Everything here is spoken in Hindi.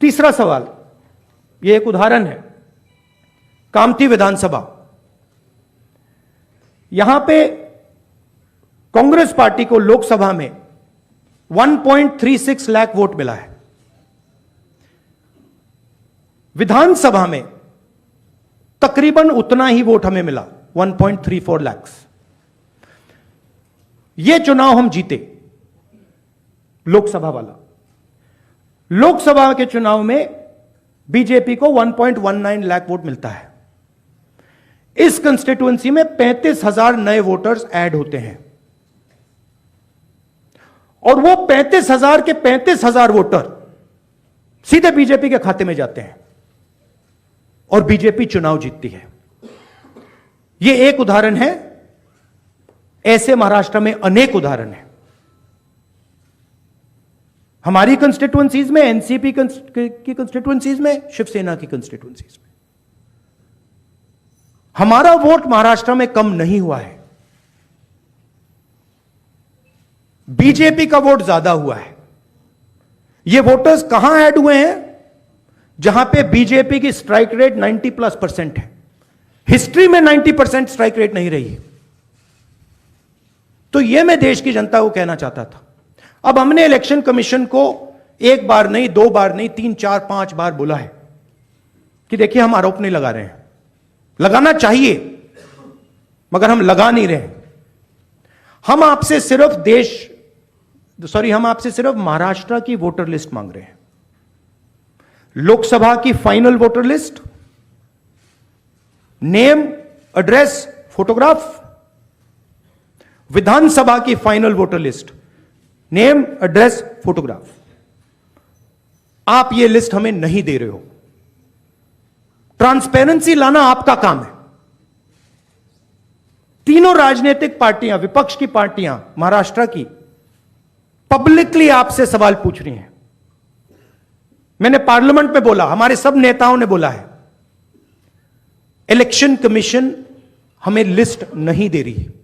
तीसरा सवाल, यह एक उदाहरण है, कामठी विधानसभा। यहां पे कांग्रेस पार्टी को लोकसभा में 1.36 लाख वोट मिला है, विधानसभा में तकरीबन उतना ही वोट हमें मिला, 1.34 लाख। यह चुनाव हम जीते, लोकसभा वाला। लोकसभा के चुनाव में बीजेपी को 1.19 लाख वोट मिलता है। इस कंस्टिट्यूएंसी में 35,000 नए वोटर्स ऐड होते हैं और वो 35,000 के 35,000 वोटर सीधे बीजेपी के खाते में जाते हैं और बीजेपी चुनाव जीतती है। यह एक उदाहरण है, ऐसे महाराष्ट्र में अनेक उदाहरण हैं। हमारी कंस्टिट्यूएंसीज में, एनसीपी की कंस्टिट्यूएंसीज में, शिवसेना की कंस्टिट्यूएंसीज में हमारा वोट महाराष्ट्र में कम नहीं हुआ है, बीजेपी का वोट ज्यादा हुआ है। ये वोटर्स कहां ऐड हुए हैं? जहां पे बीजेपी की स्ट्राइक रेट 90+% है। हिस्ट्री में 90% स्ट्राइक रेट नहीं रही है। तो यह मैं देश की जनता को कहना चाहता था। अब हमने इलेक्शन कमीशन को एक बार नहीं, दो बार नहीं, 3, 4, 5 बार बोला है कि देखिए हम आरोप नहीं लगा रहे हैं, लगाना चाहिए मगर हम लगा नहीं रहे। हम आपसे सिर्फ महाराष्ट्र की वोटर लिस्ट मांग रहे हैं, लोकसभा की final voter list, name, address, photograph. Vidhan Sabha की final voter list, name, address, photograph. आप ये लिस्ट हमें नहीं दे रहे हो। ट्रांसपेरेंसी लाना आपका काम है। तीनों राजनीतिक पार्टियां, विपक्ष की पार्टियां महाराष्ट्र की, पब्लिकली आपसे सवाल पूछ रही हैं। मैंने पार्लियामेंट में बोला, हमारे सब नेताओं ने बोला है, इलेक्शन कमीशन हमें लिस्ट नहीं दे रही है।